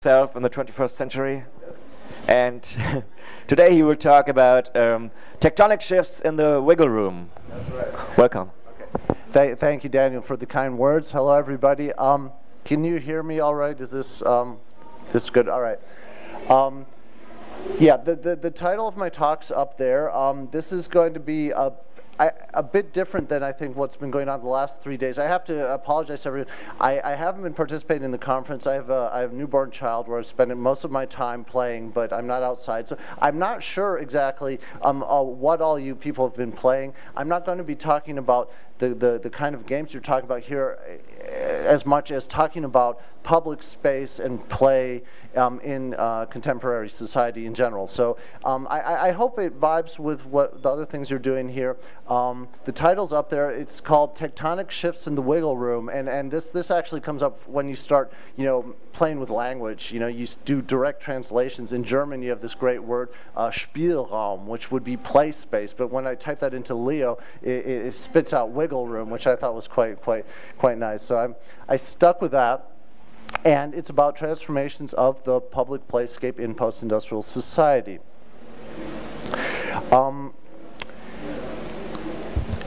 himself in the 21st century. And today he will talk about tectonic shifts in the wiggle room. That's right. Welcome. Okay. Thank you, Daniel, for the kind words. Hello, everybody. Can you hear me all right? Is this good? All right. Yeah, the title of my talk's up there. This is going to be a bit different than I think what's been going on the last 3 days. I have to apologize to everyone. I haven't been participating in the conference. I have a newborn child where I'm spending most of my time playing, but I'm not outside. So I'm not sure exactly what all you people have been playing. I'm not going to be talking about the kind of games you're talking about here as much as talking about public space and play in contemporary society in general. So I hope it vibes with what the other things you're doing here. The title's up there. It's called Tectonic Shifts in the Wiggle Room, and this actually comes up when you start, playing with language. You do direct translations. In German, you have this great word, Spielraum, which would be play space. But when I type that into Leo, it spits out wiggle room, which I thought was quite nice. So I stuck with that. And it's about transformations of the public playscape in post-industrial society.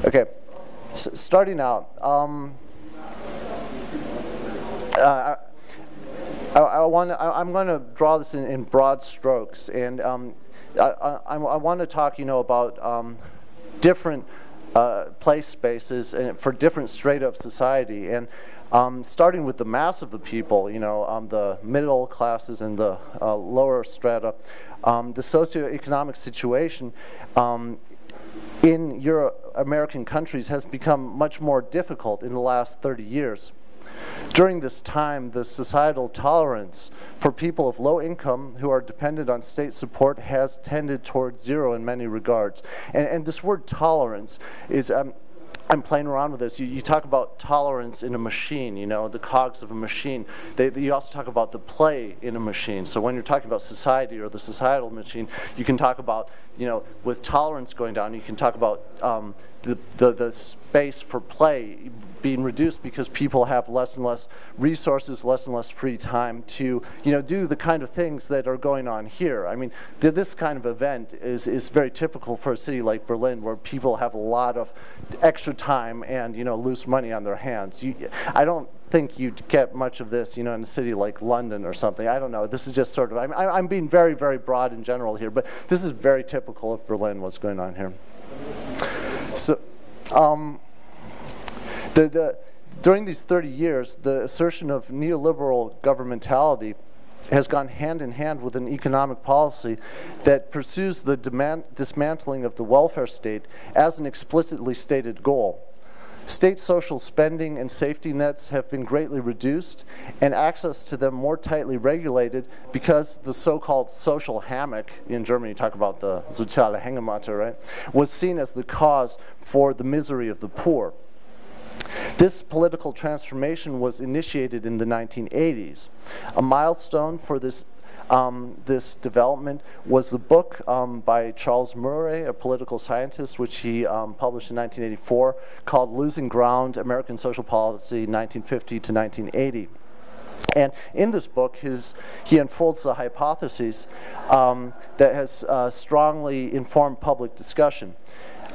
Okay, starting out, I'm going to draw this in broad strokes, and I want to talk, about different play spaces and for different strata of society, and starting with the mass of the people, the middle classes and the lower strata, the socioeconomic situation in Euro-American countries has become much more difficult in the last 30 years. During this time, the societal tolerance for people of low income who are dependent on state support has tended towards zero in many regards. And this word tolerance is... I'm playing around with this. You talk about tolerance in a machine, the cogs of a machine. You also talk about the play in a machine. So when you're talking about society or the societal machine, you can talk about, with tolerance going down, you can talk about the space for play being reduced because people have less and less resources, less and less free time to, do the kind of things that are going on here. I mean, this kind of event is very typical for a city like Berlin, where people have a lot of extra time and, loose money on their hands. I don't think you'd get much of this, in a city like London or something. I don't know. This is just sort of, I'm being very, very broad in general here, but this is very typical of Berlin, what's going on here. So, during these 30 years, the assertion of neoliberal governmentality has gone hand in hand with an economic policy that pursues the dismantling of the welfare state as an explicitly stated goal. State social spending and safety nets have been greatly reduced, and access to them more tightly regulated because the so-called social hammock, in Germany you talk about the soziale Hängematte, right, was seen as the cause for the misery of the poor. This political transformation was initiated in the 1980s. A milestone for this development was the book by Charles Murray, a political scientist, which he published in 1984, called Losing Ground, American Social Policy, 1950 to 1980. And in this book, he unfolds the hypotheses that has strongly informed public discussion.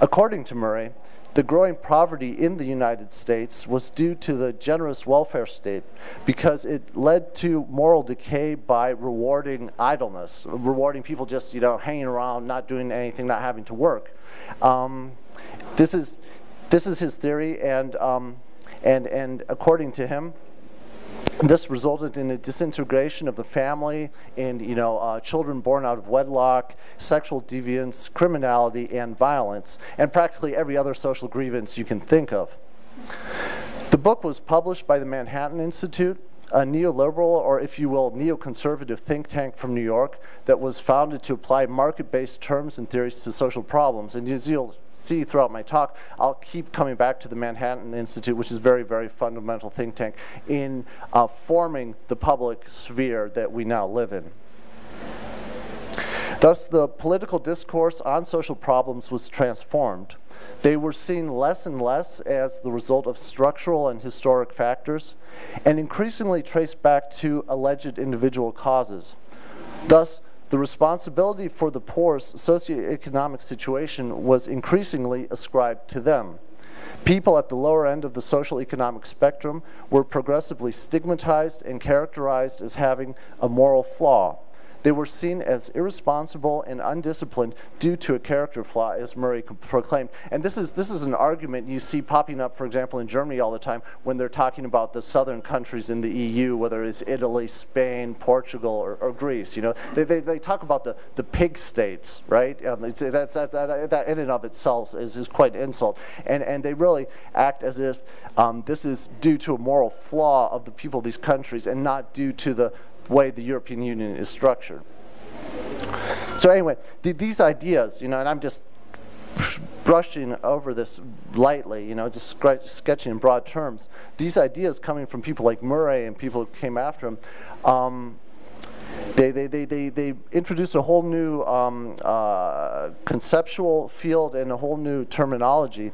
According to Murray, the growing poverty in the United States was due to the generous welfare state because it led to moral decay by rewarding idleness, rewarding people just, hanging around, not doing anything, not having to work. This is his theory, and according to him, this resulted in a disintegration of the family and, children born out of wedlock, sexual deviance, criminality, and violence, and practically every other social grievance you can think of. The book was published by the Manhattan Institute, a neoliberal, or if you will, neoconservative think tank from New York that was founded to apply market-based terms and theories to social problems. And as you'll see throughout my talk, I'll keep coming back to the Manhattan Institute, which is a very, very fundamental think tank in forming the public sphere that we now live in. Thus, the political discourse on social problems was transformed. They were seen less and less as the result of structural and historic factors, and increasingly traced back to alleged individual causes. Thus, the responsibility for the poor's socioeconomic situation was increasingly ascribed to them. People at the lower end of the social economic spectrum were progressively stigmatized and characterized as having a moral flaw. They were seen as irresponsible and undisciplined due to a character flaw, as Murray proclaimed. And this is an argument you see popping up, for example, in Germany all the time when they're talking about the southern countries in the EU, whether it's Italy, Spain, Portugal, or Greece. You know, they talk about the pig states, right? That in and of itself is quite an insult. And they really act as if this is due to a moral flaw of the people of these countries and not due to the way the European Union is structured. So anyway, these ideas, you know, and I'm just brushing over this lightly, you know, just sketching in broad terms. These ideas coming from people like Murray and people who came after him, they introduced a whole new conceptual field and a whole new terminology.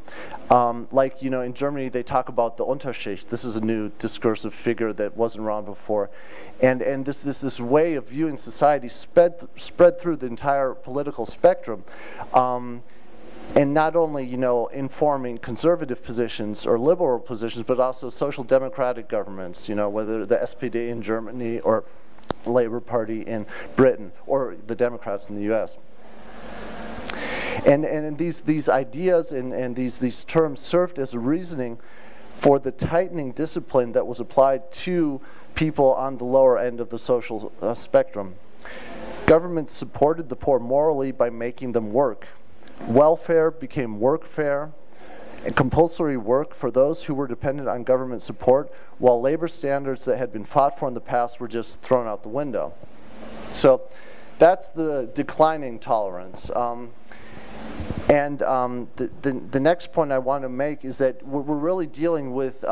Like, you know, in Germany they talk about the Unterschicht. This is a new discursive figure that wasn't around before. And this way of viewing society spread through the entire political spectrum. And not only, you know, informing conservative positions or liberal positions, but also social democratic governments, you know, whether the SPD in Germany or Labour Party in Britain or the Democrats in the US. And these ideas and these terms served as a reasoning for the tightening discipline that was applied to people on the lower end of the social spectrum. Governments supported the poor morally by making them work. Welfare became workfare, and compulsory work for those who were dependent on government support, while labor standards that had been fought for in the past were just thrown out the window. So that's the declining tolerance. The next point I want to make is that we're really dealing with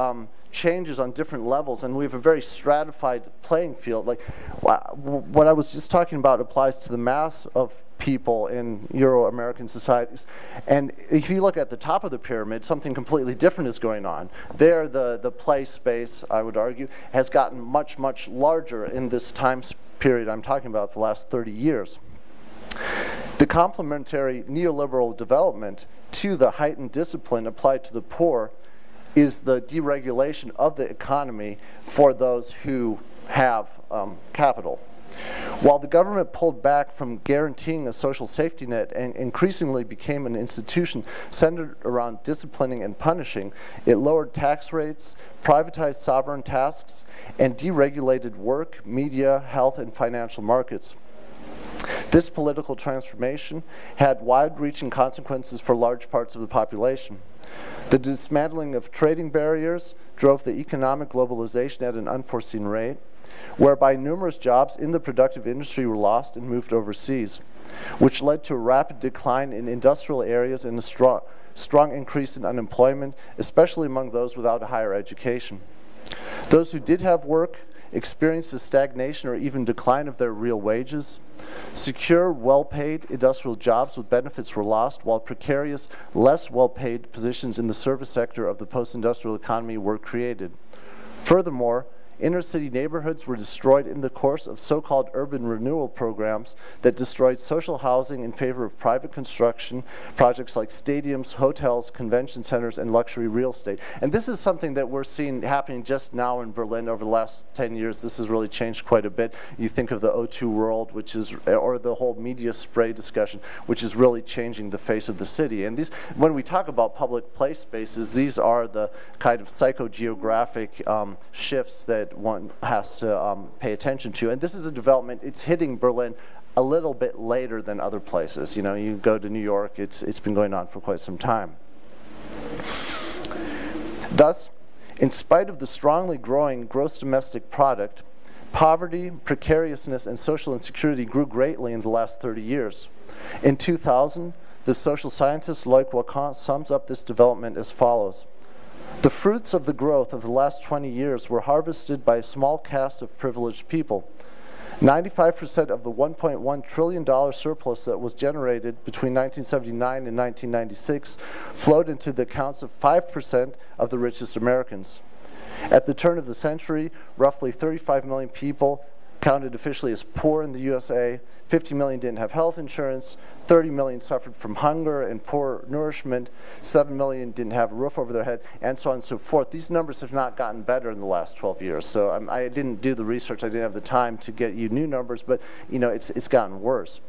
changes on different levels, and we have a very stratified playing field. Like what I was just talking about applies to the mass of people in Euro-American societies. And if you look at the top of the pyramid, something completely different is going on. There, the play space, I would argue, has gotten much, much larger in this time period I'm talking about, the last 30 years. The complementary neoliberal development to the heightened discipline applied to the poor is the deregulation of the economy for those who have capital. While the government pulled back from guaranteeing a social safety net and increasingly became an institution centered around disciplining and punishing, it lowered tax rates, privatized sovereign tasks, and deregulated work, media, health, and financial markets. This political transformation had wide-reaching consequences for large parts of the population. The dismantling of trading barriers drove the economic globalization at an unforeseen rate, whereby numerous jobs in the productive industry were lost and moved overseas, which led to a rapid decline in industrial areas and a strong increase in unemployment, especially among those without a higher education. Those who did have work experienced a stagnation or even decline of their real wages. Secure, well-paid industrial jobs with benefits were lost, while precarious, less well-paid positions in the service sector of the post-industrial economy were created. Furthermore, inner-city neighborhoods were destroyed in the course of so-called urban renewal programs that destroyed social housing in favor of private construction, projects like stadiums, hotels, convention centers, and luxury real estate. And this is something that we're seeing happening just now in Berlin over the last 10 years. This has really changed quite a bit. You think of the O2 world, which is, or the whole media spray discussion, which is really changing the face of the city. And these, when we talk about public play spaces, these are the kind of psychogeographic shifts that one has to pay attention to. And this is a development, it's hitting Berlin a little bit later than other places. You know, you go to New York, it's been going on for quite some time. Thus, in spite of the strongly growing gross domestic product, poverty, precariousness, and social insecurity grew greatly in the last 30 years. In 2000, the social scientist Loic Wacquant sums up this development as follows. The fruits of the growth of the last 20 years were harvested by a small caste of privileged people. 95% of the $1.1 trillion surplus that was generated between 1979 and 1996 flowed into the accounts of 5% of the richest Americans. At the turn of the century, roughly 35 million people counted officially as poor in the USA, 50 million didn't have health insurance, 30 million suffered from hunger and poor nourishment, 7 million didn't have a roof over their head, and so on and so forth. These numbers have not gotten better in the last 12 years. So I didn't do the research, I didn't have the time to get you new numbers, but you know, it's gotten worse.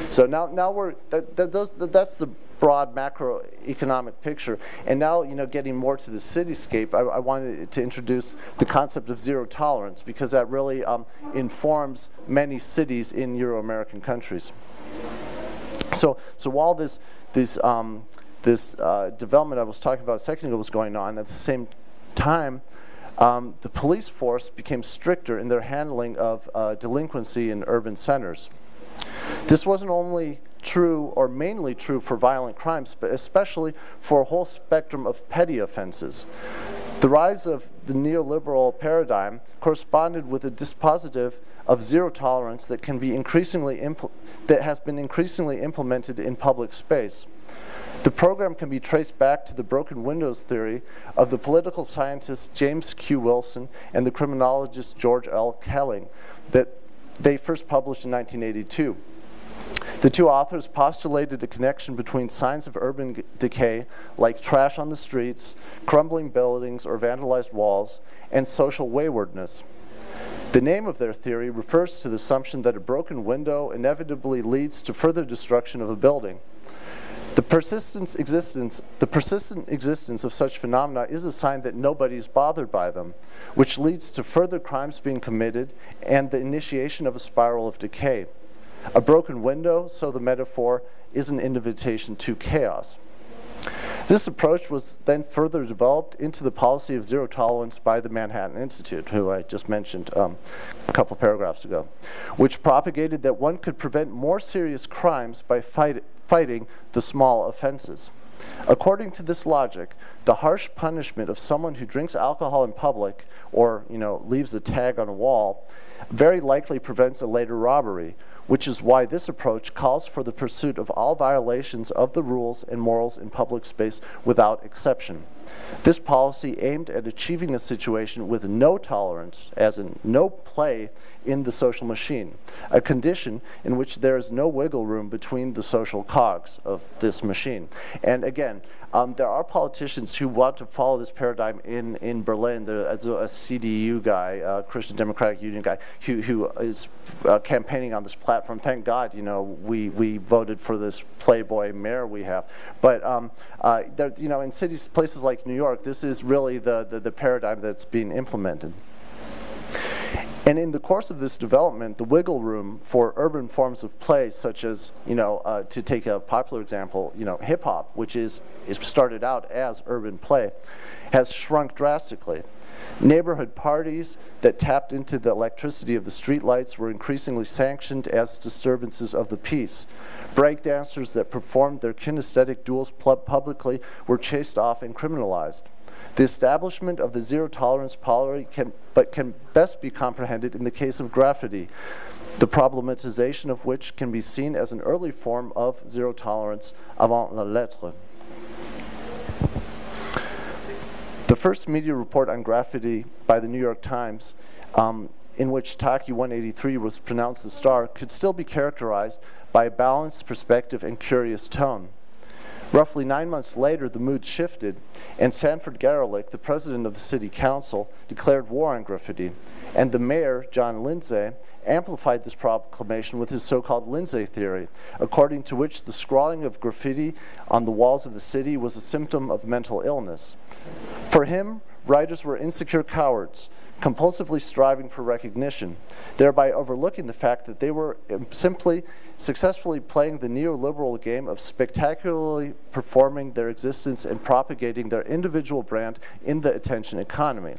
So now we're that's the broad macroeconomic picture, and now getting more to the cityscape, I wanted to introduce the concept of zero tolerance, because that really informs many cities in Euro-American countries. So while this development I was talking about a second ago was going on, at the same time, the police force became stricter in their handling of delinquency in urban centers. This wasn't only true or mainly true for violent crimes, but especially for a whole spectrum of petty offenses. The rise of the neoliberal paradigm corresponded with a dispositive of zero tolerance that can be that has been increasingly implemented in public space. The program can be traced back to the broken windows theory of the political scientist James Q. Wilson and the criminologist George L. Kelling that they first published in 1982. The two authors postulated a connection between signs of urban decay, like trash on the streets, crumbling buildings, or vandalized walls, and social waywardness. The name of their theory refers to the assumption that a broken window inevitably leads to further destruction of a building. The persistent existence of such phenomena is a sign that nobody is bothered by them, which leads to further crimes being committed and the initiation of a spiral of decay. A broken window, so the metaphor, is an invitation to chaos. This approach was then further developed into the policy of zero tolerance by the Manhattan Institute, who I just mentioned a couple paragraphs ago, which propagated that one could prevent more serious crimes by fighting the small offenses. According to this logic, the harsh punishment of someone who drinks alcohol in public or leaves a tag on a wall very likely prevents a later robbery, which is why this approach calls for the pursuit of all violations of the rules and morals in public space without exception. This policy aimed at achieving a situation with no tolerance, as in no play in the social machine, a condition in which there is no wiggle room between the social cogs of this machine. And again, there are politicians who want to follow this paradigm in Berlin. There's a CDU guy, Christian Democratic Union guy, who is campaigning on this platform. Thank God, we voted for this playboy mayor we have. But in cities, places like New York, this is really the paradigm that's being implemented. And in the course of this development, the wiggle room for urban forms of play, such as, to take a popular example, hip-hop, which is started out as urban play, has shrunk drastically. Neighborhood parties that tapped into the electricity of the streetlights were increasingly sanctioned as disturbances of the peace. Breakdancers that performed their kinesthetic duels publicly were chased off and criminalized. The establishment of the zero-tolerance policy can best be comprehended in the case of graffiti, the problematization of which can be seen as an early form of zero-tolerance avant la lettre. The first media report on graffiti by the New York Times, in which Taki 183 was pronounced the star, could still be characterized by a balanced perspective and curious tone. Roughly 9 months later, the mood shifted, and Sanford Garelick, the president of the city council, declared war on graffiti, and the mayor, John Lindsay, amplified this proclamation with his so-called Lindsay theory, according to which the scrawling of graffiti on the walls of the city was a symptom of mental illness. For him, writers were insecure cowards, compulsively striving for recognition, thereby overlooking the fact that they were simply successfully playing the neoliberal game of spectacularly performing their existence and propagating their individual brand in the attention economy.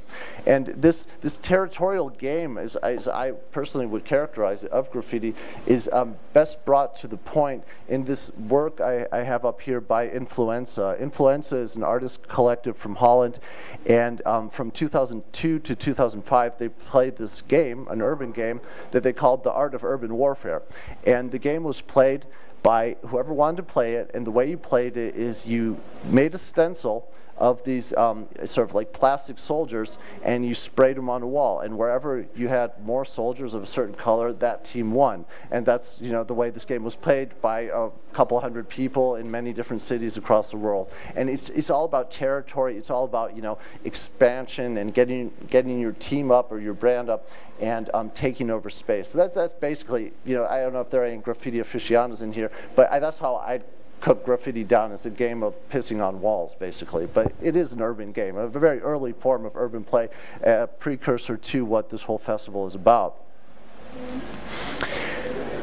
And this territorial game, as I personally would characterize it, of graffiti, is best brought to the point in this work I have up here by Influenza. Influenza is an artist collective from Holland, and from 2002 to 2004, 2005, they played this game, an urban game, that they called The Art of Urban Warfare. And the game was played by whoever wanted to play it, and the way you played it is you made a stencil of these sort of like plastic soldiers, and you sprayed them on a wall, and wherever you had more soldiers of a certain color, that team won. And that's, you know, the way this game was played by a couple hundred people in many different cities across the world. And it's all about territory. It's all about, you know, expansion and getting your team up or your brand up and taking over space. So that's basically, you know, I don't know if there are any graffiti aficionados in here, but that's how I cook graffiti down, as a game of pissing on walls, basically. But it is an urban game, a very early form of urban play, a precursor to what this whole festival is about.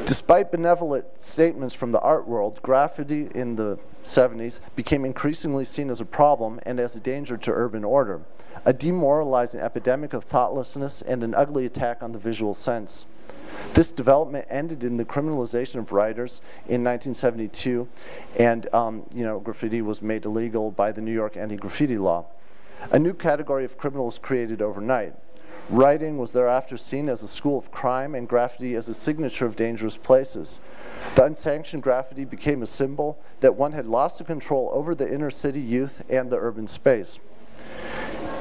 Despite benevolent statements from the art world, graffiti in the 70s became increasingly seen as a problem and as a danger to urban order, a demoralizing epidemic of thoughtlessness and an ugly attack on the visual sense. This development ended in the criminalization of writers in 1972, and you know, graffiti was made illegal by the New York anti-graffiti law. A new category of criminal was created overnight. Writing was thereafter seen as a school of crime, and graffiti as a signature of dangerous places. The unsanctioned graffiti became a symbol that one had lost the control over the inner city youth and the urban space.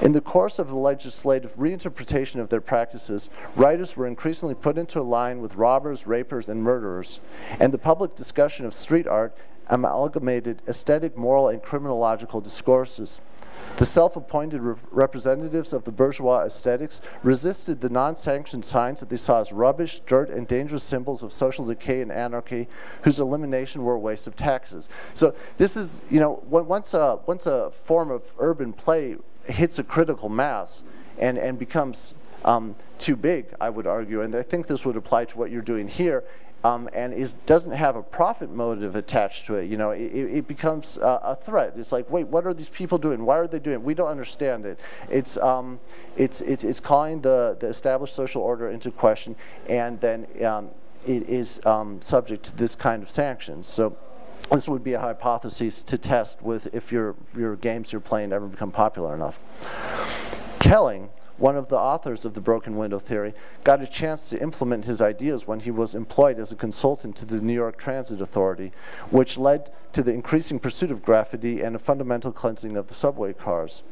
In the course of the legislative reinterpretation of their practices, writers were increasingly put into a line with robbers, rapers, and murderers, and the public discussion of street art amalgamated aesthetic, moral, and criminological discourses. The self-appointed representatives of the bourgeois aesthetics resisted the non-sanctioned signs that they saw as rubbish, dirt, and dangerous symbols of social decay and anarchy, whose elimination were a waste of taxes. So this is, you know, once a form of urban play hits a critical mass and becomes too big, I would argue, and I think this would apply to what you're doing here, and doesn't have a profit motive attached to it. You know, it becomes a threat. It's like, wait, what are these people doing? Why are they doing it? We don't understand it. It's calling the established social order into question, and then it is subject to this kind of sanctions. So this would be a hypothesis to test with if your games you're playing ever become popular enough. Kelling, one of the authors of the broken window theory, got a chance to implement his ideas when he was employed as a consultant to the New York Transit Authority, which led to the increasing pursuit of graffiti and a fundamental cleansing of the subway cars.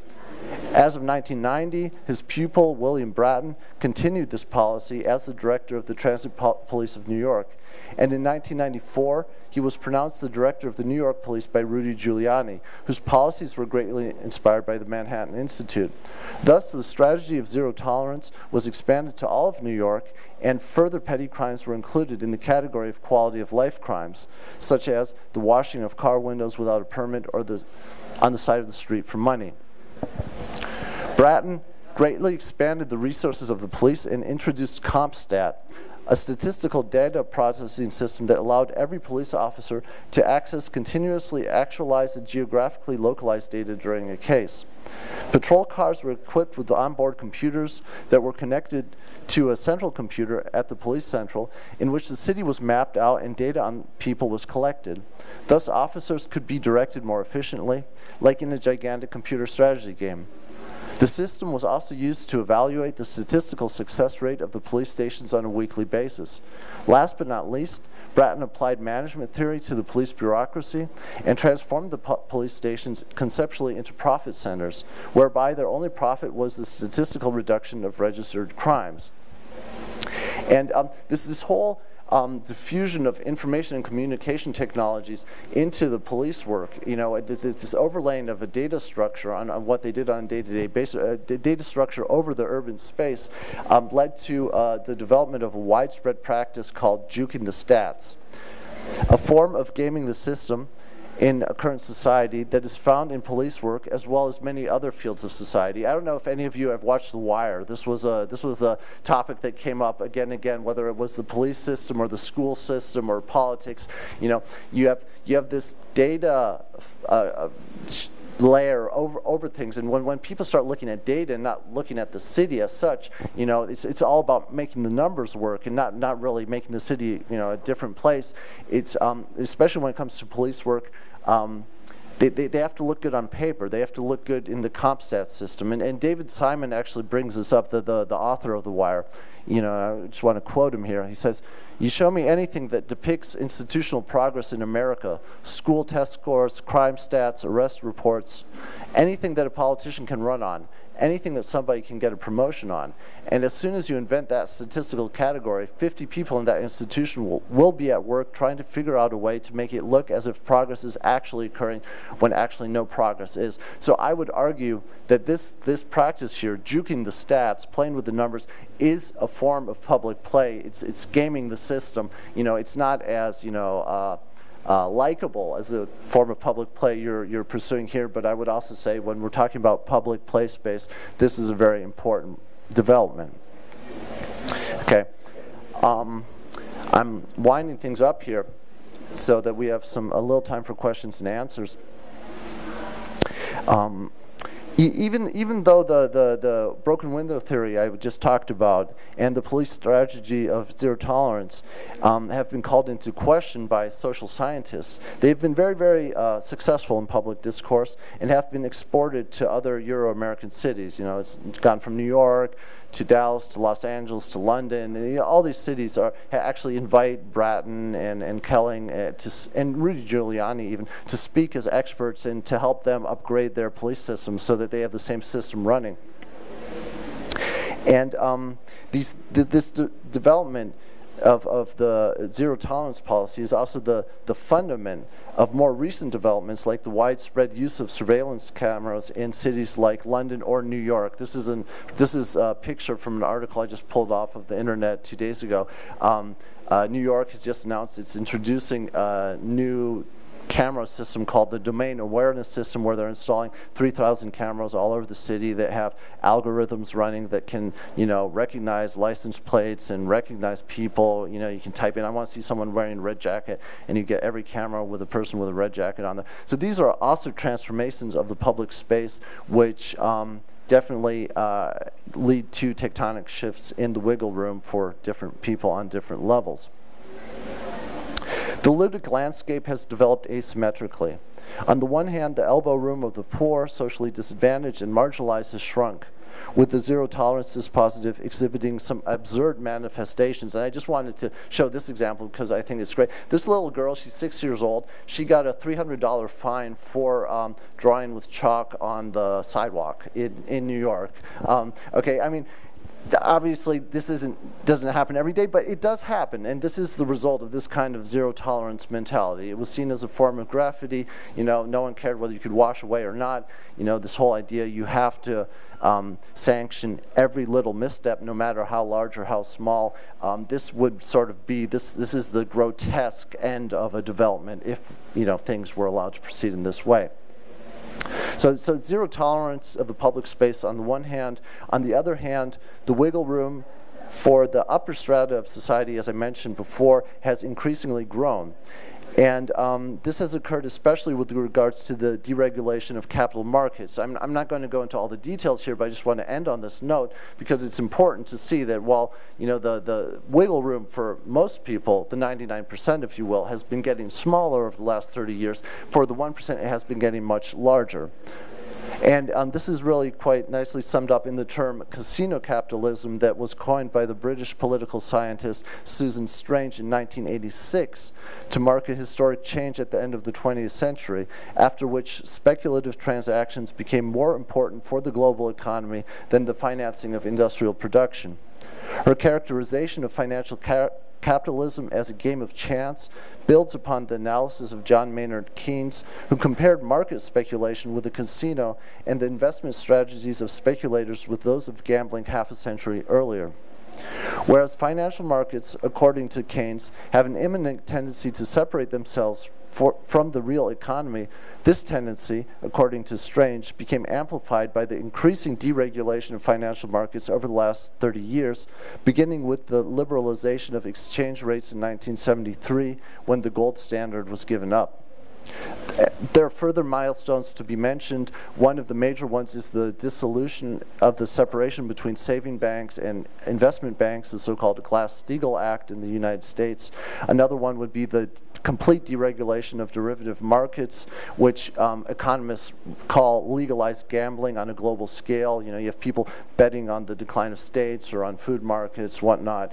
As of 1990, his pupil, William Bratton, continued this policy as the director of the Transit Police of New York. And in 1994, he was pronounced the director of the New York Police by Rudy Giuliani, whose policies were greatly inspired by the Manhattan Institute. Thus, the strategy of zero tolerance was expanded to all of New York, and further petty crimes were included in the category of quality of life crimes, such as the washing of car windows without a permit or on the side of the street for money. Bratton greatly expanded the resources of the police and introduced CompStat, a statistical data processing system that allowed every police officer to access continuously actualized and geographically localized data during a case. Patrol cars were equipped with onboard computers that were connected to a central computer at the police central, in which the city was mapped out and data on people was collected. Thus, officers could be directed more efficiently, like in a gigantic computer strategy game. The system was also used to evaluate the statistical success rate of the police stations on a weekly basis. Last but not least, Bratton applied management theory to the police bureaucracy and transformed the police stations conceptually into profit centers, whereby their only profit was the statistical reduction of registered crimes. And this whole diffusion of information and communication technologies into the police work, you know, this overlaying of a data structure on what they did on a day-to-day basis, data structure over the urban space, led to the development of a widespread practice called juking the stats, a form of gaming the system in a current society that is found in police work as well as many other fields of society. I don't know if any of you have watched The Wire. This was a topic that came up again and again, whether it was the police system or the school system or politics. You know, you have this data layer over things, and when people start looking at data and not looking at the city as such, you know, it's all about making the numbers work and not really making the city, you know, a different place. It's especially when it comes to police work, they have to look good on paper. They have to look good in the CompStat system. And David Simon actually brings this up, the author of The Wire. You know, I just want to quote him here. He says, "You show me anything that depicts institutional progress in America, school test scores, crime stats, arrest reports, anything that a politician can run on, anything that somebody can get a promotion on. And as soon as you invent that statistical category, 50 people in that institution will be at work trying to figure out a way to make it look as if progress is actually occurring when actually no progress is." So I would argue that this practice here, juking the stats, playing with the numbers, is a form of public play. It's gaming the system. You know, it's not as, you know, likable as a form of public play you're pursuing here, but I would also say when we're talking about public play space, this is a very important development. Okay, I'm winding things up here so that we have a little time for questions and answers. Even though the broken window theory I just talked about and the police strategy of zero tolerance have been called into question by social scientists, they've been very, very successful in public discourse and have been exported to other Euro-American cities. You know, it's gone from New York to Dallas to Los Angeles to London. And, you know, all these cities actually invite Bratton and Kelling and Rudy Giuliani even to speak as experts and to help them upgrade their police systems so that they have the same system running. And this development of the zero tolerance policy is also the fundament of more recent developments like the widespread use of surveillance cameras in cities like London or New York. This is a picture from an article I just pulled off of the internet 2 days ago. New York has just announced it's introducing a new camera system called the Domain Awareness System, where they're installing 3,000 cameras all over the city that have algorithms running that can, you know, recognize license plates and recognize people. You know, you can type in, "I want to see someone wearing a red jacket," and you get every camera with a person with a red jacket on there. So these are also transformations of the public space, which definitely lead to tectonic shifts in the wiggle room for different people on different levels. The ludic landscape has developed asymmetrically. On the one hand, the elbow room of the poor, socially disadvantaged, and marginalized has shrunk, with the zero tolerance dispositive exhibiting some absurd manifestations. And I just wanted to show this example because I think it's great. This little girl, she's 6 years old. She got a $300 fine for drawing with chalk on the sidewalk in New York. Okay, I mean, obviously this doesn't happen every day, but it does happen, and this is the result of this kind of zero tolerance mentality. It was seen as a form of graffiti. You know, no one cared whether you could wash away or not. You know, this whole idea you have to sanction every little misstep, no matter how large or how small. This would sort of be this is the grotesque end of a development if, you know, things were allowed to proceed in this way. So zero tolerance of the public space on the one hand. On the other hand, the wiggle room for the upper strata of society, as I mentioned before, has increasingly grown. And this has occurred especially with regards to the deregulation of capital markets. I'm not going to go into all the details here, but I just want to end on this note because it's important to see that while, you know, the wiggle room for most people, the 99%, if you will, has been getting smaller over the last 30 years, for the 1% it has been getting much larger. And this is really quite nicely summed up in the term casino capitalism that was coined by the British political scientist Susan Strange in 1986 to mark a historic change at the end of the 20th century, after which speculative transactions became more important for the global economy than the financing of industrial production. Her characterization of financial capitalism as a game of chance builds upon the analysis of John Maynard Keynes, who compared market speculation with a casino and the investment strategies of speculators with those of gambling half a century earlier. Whereas financial markets, according to Keynes, have an imminent tendency to separate themselves from the real economy, this tendency, according to Strange, became amplified by the increasing deregulation of financial markets over the last 30 years, beginning with the liberalization of exchange rates in 1973 when the gold standard was given up. There are further milestones to be mentioned. One of the major ones is the dissolution of the separation between saving banks and investment banks, the so-called Glass-Steagall Act in the United States. Another one would be the complete deregulation of derivative markets, which economists call legalized gambling on a global scale. You know, you have people betting on the decline of states or on food markets, whatnot.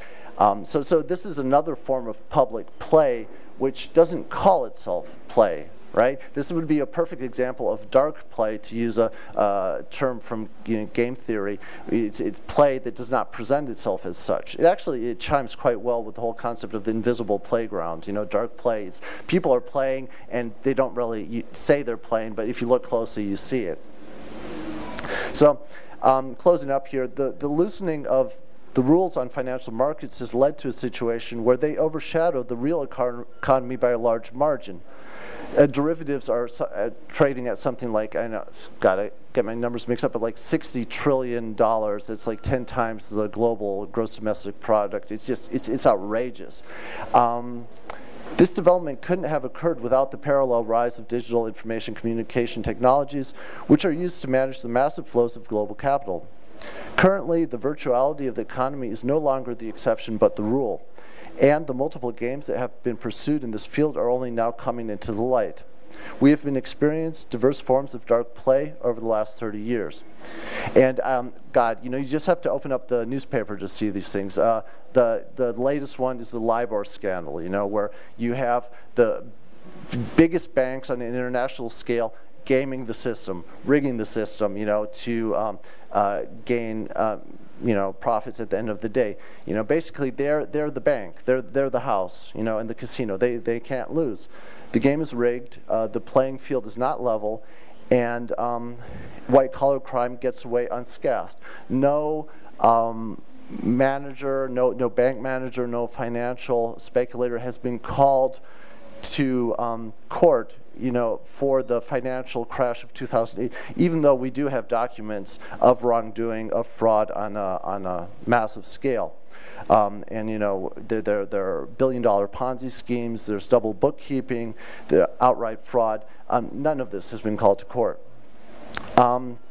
So this is another form of public play which doesn't call itself play. Right? This would be a perfect example of dark play, to use a term from game theory. It's play that does not present itself as such. It chimes quite well with the whole concept of the invisible playground. You know, dark play. People are playing and they don't really say they're playing, but if you look closely, you see it. So, closing up here, the loosening of the rules on financial markets has led to a situation where they overshadow the real economy by a large margin. Derivatives are trading at something like, I know, gotta get my numbers mixed up, but like $60 trillion. It's like 10 times the global gross domestic product. It's outrageous. This development couldn't have occurred without the parallel rise of digital information communication technologies, which are used to manage the massive flows of global capital. Currently, the virtuality of the economy is no longer the exception but the rule. And the multiple games that have been pursued in this field are only now coming into the light. We have been experiencing diverse forms of dark play over the last 30 years. And God, you just have to open up the newspaper to see these things. The latest one is the LIBOR scandal, where you have the biggest banks on an international scale gaming the system, rigging the system, to gain profits at the end of the day. Basically they're the bank, they're the house, and the casino. They can't lose. The game is rigged, the playing field is not level, and white-collar crime gets away unscathed. No manager, no bank manager, no financial speculator has been called to court for the financial crash of 2008, even though we do have documents of wrongdoing, of fraud on a massive scale. And there are billion-dollar Ponzi schemes, there's double bookkeeping, the outright fraud. None of this has been called to court.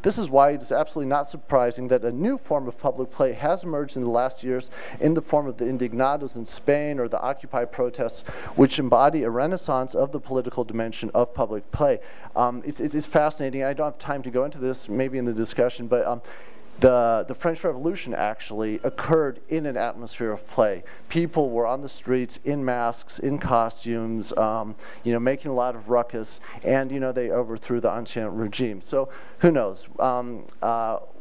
This is why it is absolutely not surprising that a new form of public play has emerged in the last years in the form of the indignados in Spain or the Occupy protests, which embody a renaissance of the political dimension of public play. It's fascinating. I don't have time to go into this, maybe in the discussion, but the French Revolution actually occurred in an atmosphere of play. People were on the streets in masks, in costumes, making a lot of ruckus, and they overthrew the Ancien regime. So who knows?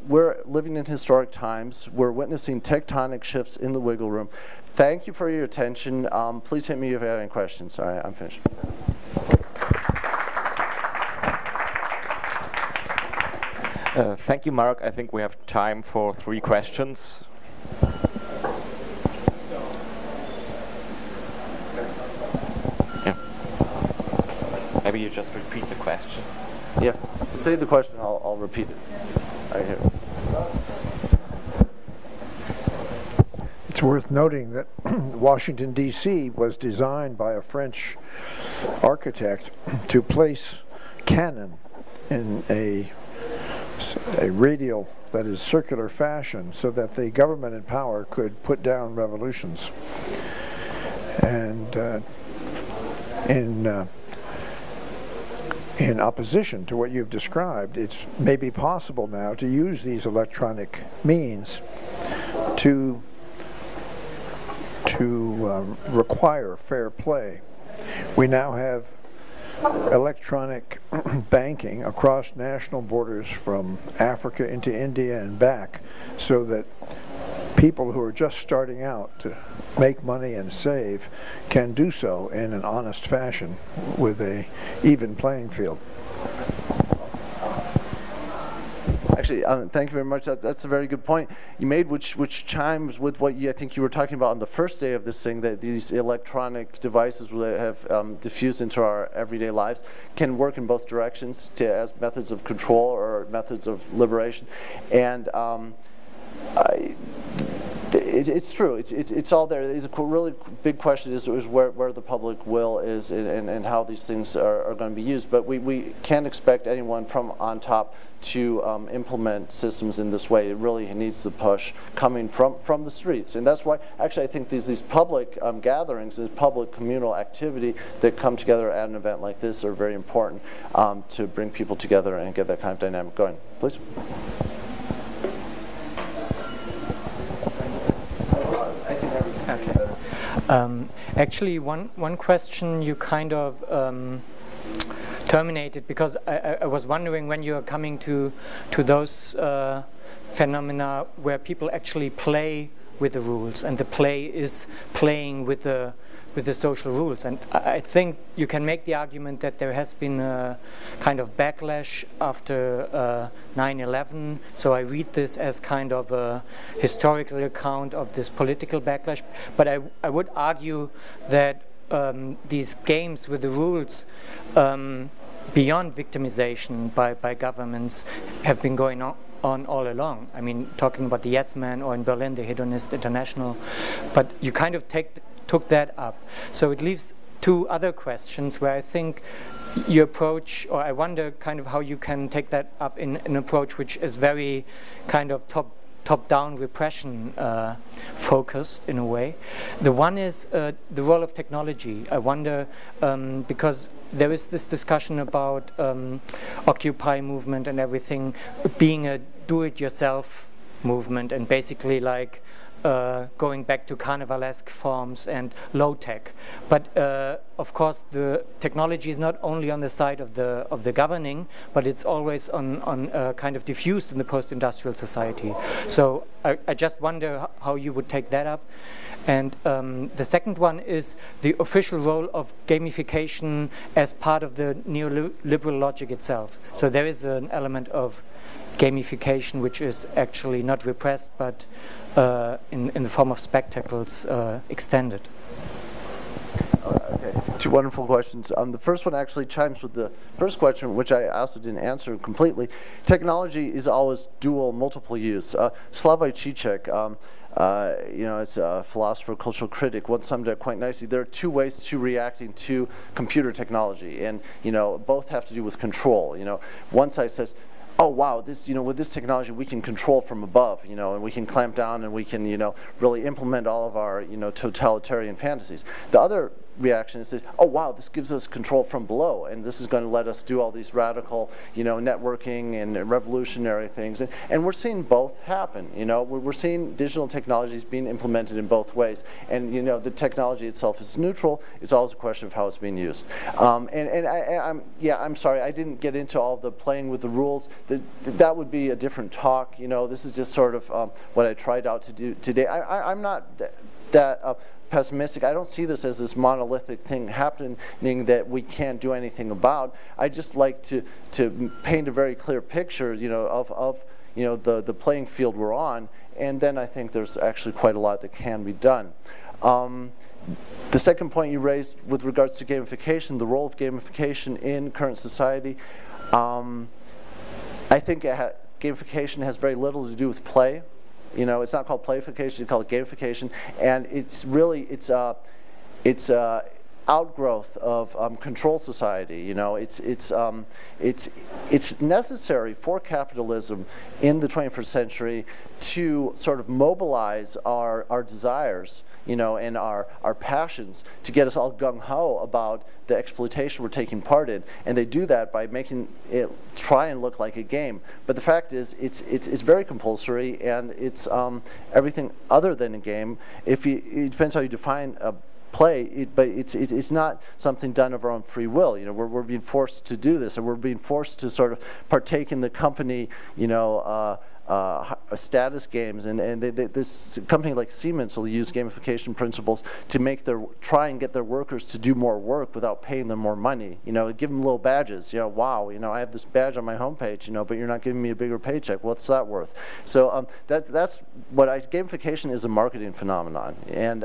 We're living in historic times. We're witnessing tectonic shifts in the wiggle room. Thank you for your attention. Please hit me if you have any questions. All right, I'm finished. Thank you, Mark. I think we have time for 3 questions. Yeah. Maybe you just repeat the question. Yeah. Say the question. I'll repeat it. Right here. It's worth noting that Washington, D.C. was designed by a French architect to place cannon in a radial, that is circular fashion, so that the government in power could put down revolutions. And in opposition to what you've described, it's maybe possible now to use these electronic means to require fair play. We now have electronic banking across national borders from Africa into India and back, so that people who are just starting out to make money and save can do so in an honest fashion with a even playing field. Actually, thank you very much. That's a very good point you made, which chimes with what I think you were talking about on the first day of this thing, that these electronic devices that have diffused into our everyday lives can work in both directions as methods of control or methods of liberation. And It's true. It's all there. It's a really big question is where the public will is and how these things are going to be used. But we can't expect anyone from on top to implement systems in this way. It really needs the push coming from the streets. And that's why actually I think these public gatherings, this public communal activity that come together at an event like this are very important to bring people together and get that kind of dynamic going. Please. Actually, one question you kind of terminated, because I was wondering when you are coming to those phenomena where people actually play with the rules, and the play is playing with the social rules. And I think you can make the argument that there has been a kind of backlash after 9/11. So I read this as kind of a historical account of this political backlash. But I would argue that these games with the rules beyond victimization by governments have been going on all along. I mean, talking about the Yes Man, or in Berlin the Hedonist International. But you kind of took that up. So it leaves two other questions where I think your approach, or I wonder kind of how you can take that up in an approach which is very kind of top-down repression focused in a way. The one is the role of technology. I wonder, because there is this discussion about Occupy movement and everything being a do-it-yourself movement, and basically like going back to carnivalesque forms and low-tech. But of course the technology is not only on the side of the governing, but it's always on kind of diffused in the post-industrial society. So I just wonder how you would take that up. And the second one is the official role of gamification as part of the neoliberal logic itself. So there is an element of gamification which is actually not repressed, but in the form of spectacles extended. Okay. Two wonderful questions. The first one actually chimes with the first question, which I also didn't answer completely. Technology is always dual, multiple use. Slavoj Žižek, it's a philosopher, cultural critic, once summed it up quite nicely. There are two ways to reacting to computer technology, and both have to do with control. One side says, oh wow, this with this technology we can control from above, and we can clamp down and we can really implement all of our totalitarian fantasies. The other reaction is that, oh wow, this gives us control from below, and this is going to let us do all these radical networking and revolutionary things, and we're seeing both happen. We're seeing digital technologies being implemented in both ways, and the technology itself is neutral. It's always a question of how it's being used. I'm sorry, I didn't get into all the playing with the rules. That would be a different talk. This is just sort of what I tried out to do today. I'm not that pessimistic. I don't see this as this monolithic thing happening that we can't do anything about. I just like to paint a very clear picture, of the playing field we're on, and then I think there's actually quite a lot that can be done. The second point you raised with regards to gamification, the role of gamification in current society, I think gamification has very little to do with play. It's not called playfication; it's called gamification, and it's really it's outgrowth of control society. It's necessary for capitalism in the 21st century to sort of mobilize our desires, and our passions to get us all gung-ho about the exploitation we're taking part in, and they do that by making it try and look like a game. But the fact is, it's very compulsory, and it's everything other than a game. It depends how you define a play, but it's not something done of our own free will. We're being forced to do this, and we're being forced to sort of partake in the company, status games, and this company like Siemens will use gamification principles to try and get their workers to do more work without paying them more money. Give them little badges. Wow, I have this badge on my homepage, but you're not giving me a bigger paycheck. What's that worth? So that's what gamification is a marketing phenomenon, and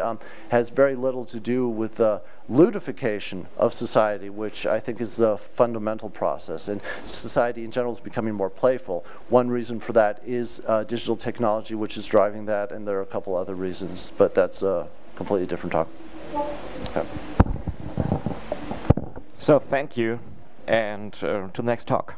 has very little to do with the ludification of society, which I think is the fundamental process. And society in general is becoming more playful. One reason for that is digital technology which is driving that, and there are a couple other reasons, but that's a completely different talk. Yeah. So thank you, and to the next talk.